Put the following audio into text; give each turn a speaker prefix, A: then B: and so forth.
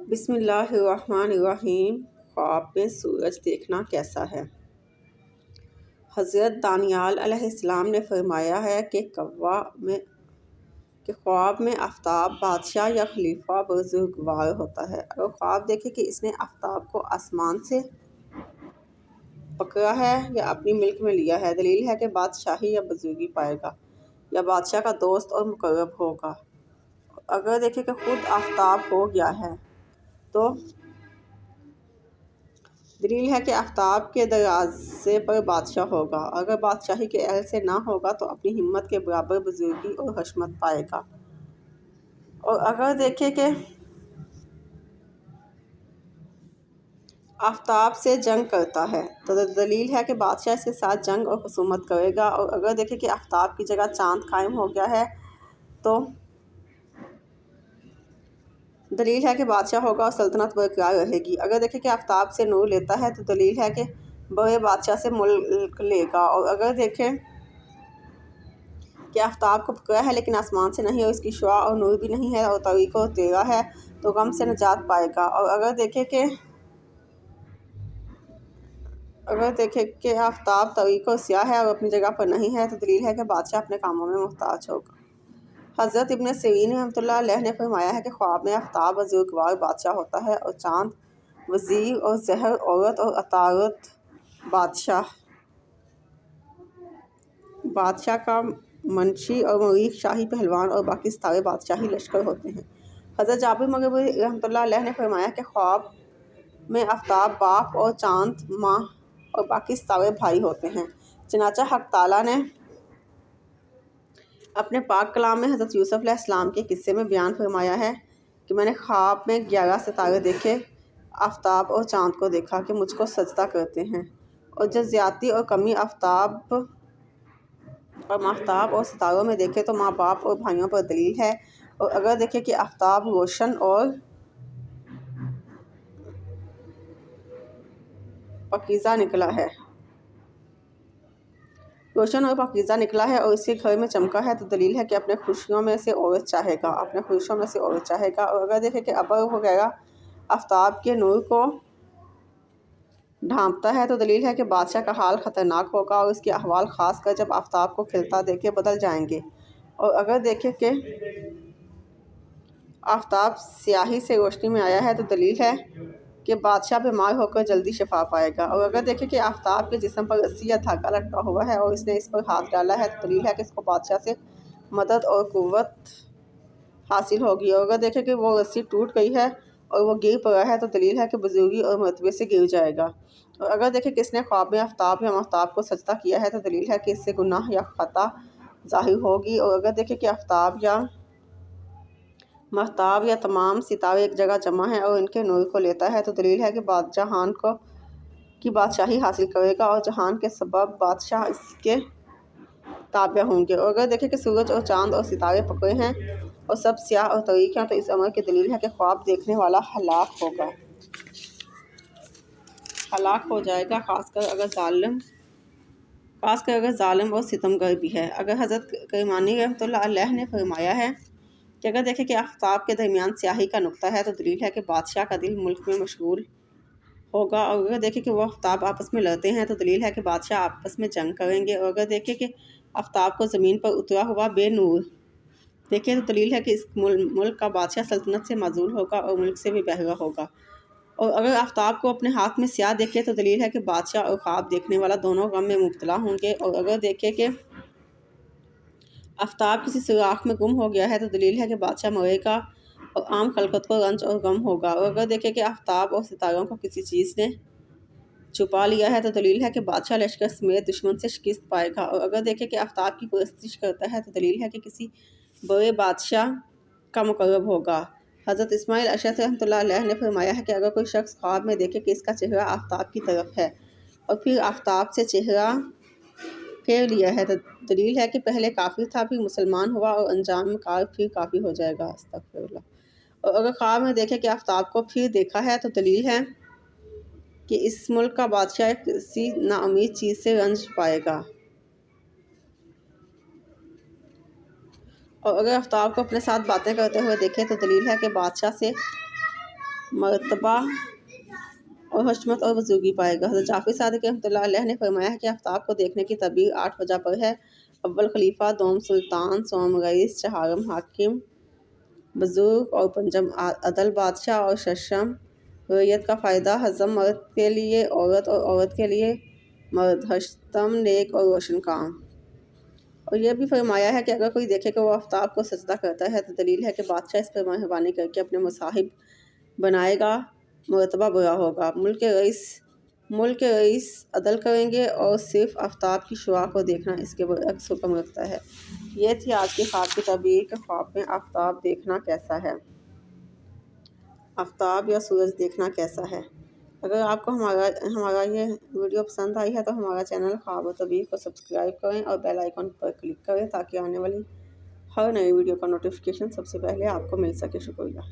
A: بسم اللہ الرحمن الرحیم۔ خواب میں سورج دیکھنا کیسا ہے؟ حضرت دانیال علیہ السلام نے فرمایا ہے کہ خواب میں آفتاب بادشاہ یا خلیفہ بزرگوار ہوتا ہے۔ اگر خواب دیکھے کہ اس نے آفتاب کو آسمان سے پکڑا ہے یا اپنی ملک میں لیا ہے، دلیل ہے کہ بادشاہی یا بزرگی پائے گا یا بادشاہ کا دوست اور مقرب ہوگا۔ اگر دیکھے کہ خود آفتاب ہو گیا ہے تو دلیل ہے کہ آفتاب کے دروازے پر بادشاہ ہوگا۔ اگر بادشاہی کے اہل سے نہ ہوگا تو اپنی ہمت کے برابر بزرگی اور حشمت پائے گا۔ اور اگر دیکھے کہ آفتاب سے جنگ کرتا ہے تو دلیل ہے کہ بادشاہ اس کے ساتھ جنگ اور خصومت کرے گا۔ اور اگر دیکھے کہ آفتاب کی جگہ چاند قائم ہو گیا ہے تو دلیل ہے کہ بادشاہ ہوگا اور سلطنت برقرار رہے گی۔ اگر دیکھے کہ آفتاب سے نور لیتا ہے تو دلیل ہے کہ بڑے بادشاہ سے ملک لے گا۔ اور اگر دیکھے کہ آفتاب کو پکڑا ہے لیکن آسمان سے نہیں اور اس کی شعاع اور نور بھی نہیں ہے اور طریق اور تیرا ہے تو غم سے نجات پائے گا۔ اور اگر دیکھے کہ آفتاب طریق اور سیاہ ہے اور اپنی جگہ پر نہیں ہے تو دلیل ہے کہ بادشاہ اپنے کاموں میں محتاج ہوگا۔ حضرت ابن سیرین رحمۃ اللہ علیہ نے فرمایا ہے کہ خواب میں آفتاب بزرگوار بادشاہ ہوتا ہے اور چاند وزیر اور زہر عورت اور عطارد بادشاہ کا منشی اور مریخ شاہی پہلوان اور باقی ستارے بادشاہی لشکر ہوتے ہیں۔ حضرت جابر مغربی رحمۃ اللہ علیہ نے فرمایا کہ خواب میں آفتاب باپ اور چاند ماں اور باقی ستارے بھائی ہوتے ہیں۔ چنانچہ حق تعالیٰ نے اپنے پاک کلام میں حضرت یوسف علیہ السلام کے قصے میں بیان فرمایا ہے کہ میں نے خواب میں 11 ستارے دیکھے، آفتاب اور چاند کو دیکھا کہ مجھ کو سجدہ کرتے ہیں، اور جو زیادتی اور کمی آفتاب اور ماہتاب اور ستاروں میں دیکھے تو ماں باپ اور بھائیوں پر دلیل ہے۔ اور اگر دیکھے کہ آفتاب روشن اور پاکیزہ نکلا ہے اور اس کے گھر میں چمکا ہے تو دلیل ہے کہ اپنے خوشیوں میں سے عورت چاہے گا۔ اور اگر دیکھے کہ ابر وغیرہ آفتاب کے نور کو ڈھانپتا ہے تو دلیل ہے کہ بادشاہ کا حال خطرناک ہوگا اور اس کے احوال خاص کر جب آفتاب کو کھلتا دیکھے بدل جائیں گے۔ اور اگر دیکھے کہ آفتاب سیاہی سے روشنی میں آیا ہے تو دلیل ہے کہ بادشاہ بیمار ہو کر جلدی شفا پائے گا۔ اور اگر دیکھے کہ آفتاب کے جسم پر رسی یا دھاگا لٹکا ہوا ہے اور اس نے اس پر ہاتھ ڈالا ہے تو دلیل ہے کہ اس کو بادشاہ سے مدد اور قوت حاصل ہوگی۔ اور اگر دیکھے کہ وہ رسی ٹوٹ گئی ہے اور وہ گر پڑا ہے تو دلیل ہے کہ بزرگی اور مرتبے سے گر جائے گا۔ اور اگر دیکھے کہ اس نے خواب میں آفتاب یا ماہتاب کو سجدہ کیا ہے تو دلیل ہے کہ اس سے گناہ یا خطا ظاہر ہوگی۔ اور اگر دیکھے کہ آفتاب یا ماہتاب یا تمام ستارے ایک جگہ جمع ہیں اور ان کے نور کو لیتا ہے تو دلیل ہے کہ جہان کی بادشاہی حاصل کرے گا اور جہان کے سبب بادشاہ اس کے تابع ہوں گے۔ اور اگر دیکھے کہ سورج اور چاند اور ستارے پکڑے ہیں اور سب سیاہ اور تاریک ہیں تو اس امر کی دلیل ہے کہ خواب دیکھنے والا ہلاک ہو جائے گا، خاص کر اگر ظالم اور ستمگر بھی ہے۔ اگر حضرت کرمانی رحمۃ اللہ علیہ نے فرمایا ہے کہ اگر دیکھے کہ آفتاب کے درمیان سیاہی کا نقطہ ہے تو دلیل ہے کہ بادشاہ کا دل ملک میں مشغول ہوگا۔ اور اگر دیکھے کہ وہ آفتاب آپس میں لڑتے ہیں تو دلیل ہے کہ بادشاہ آپس میں جنگ کریں گے۔ اور اگر دیکھے کہ آفتاب کو زمین پر اترا ہوا بے نور دیکھے تو دلیل ہے کہ اس ملک کا بادشاہ سلطنت سے معزول ہوگا اور ملک سے بھی بہرا ہوگا۔ اور اگر آفتاب کو اپنے ہاتھ میں سیاہ دیکھے تو دلیل ہے کہ بادشاہ اور خواب دیکھنے والا دونوں غم میں مبتلا ہوں گے۔ اور اگر دیکھے کہ آفتاب کسی سوراخ میں گم ہو گیا ہے تو دلیل ہے کہ بادشاہ مرے گا اور عام خلقت کو رنج اور غم ہوگا۔ اور اگر دیکھے کہ آفتاب اور ستاروں کو کسی چیز نے چھپا لیا ہے تو دلیل ہے کہ بادشاہ لشکر سمیت دشمن سے شکست پائے گا۔ اور اگر دیکھے کہ آفتاب کی پرستش کرتا ہے تو دلیل ہے کہ کسی بڑے بادشاہ کا مقرب ہوگا۔ حضرت اسماعیل اشعثی رحمۃ اللہ علیہ نے فرمایا ہے کہ اگر کوئی شخص خواب میں دیکھے کہ اس کا چہرہ آفتاب کی طرف ہے اور پھر آفتاب سے چہرہ پھیر لیا ہے تو دلیل ہے کہ پہلے کافر تھا پھر مسلمان ہوا اور انجام کار پھر کافر ہو جائے گا۔ استغفر اللہ۔ اور اگر خواب میں دیکھے کہ آفتاب کو پھر دیکھا ہے تو دلیل ہے کہ اس ملک کا بادشاہ کسی ناامید چیز سے رنج پائے گا۔ اور اگر آفتاب کو اپنے ساتھ باتیں کرتے ہوئے دیکھے تو دلیل ہے کہ بادشاہ سے مرتبہ اور حشمت اور بزرگی پائے گا۔ حضرت جعفر صادق رحمۃ اللہ علیہ نے فرمایا ہے کہ آفتاب کو دیکھنے کی تعبیر 8 وجہ پر ہے: اول خلیفہ، دوم سلطان، سوم رئیس، چہارم حاکم بزرگ اور پنجم عدل بادشاہ اور ششم رعیت کا فائدہ: ہضم مرد کے لیے عورت اور عورت کے لیے مرد، ہشتم نیک اور روشن کام۔ اور یہ بھی فرمایا ہے کہ اگر کوئی دیکھے کہ وہ آفتاب کو سجدہ کرتا ہے تو دلیل ہے کہ بادشاہ اس پر مہربانی کر کے اپنے مصاحب بنائے گا، مرتبہ برا ہوگا۔ ملک کے رئیس عدل کریں گے اور صرف آفتاب کی شعاع کو دیکھنا اس کے برعکس حکم رکھتا ہے۔ یہ تھی آج کی خواب کی تعبیر کہ خواب میں آفتاب دیکھنا کیسا ہے، آفتاب یا سورج دیکھنا کیسا ہے۔ اگر آپ کو ہمارا یہ ویڈیو پسند آئی ہے تو ہمارا چینل خواب و تعبیر کو سبسکرائب کریں اور بیل آئیکن پر کلک کریں تاکہ آنے والی ہر نئی ویڈیو کا نوٹیفیکیشن سب سے پہلے آپ کو مل سکے۔ شکریہ۔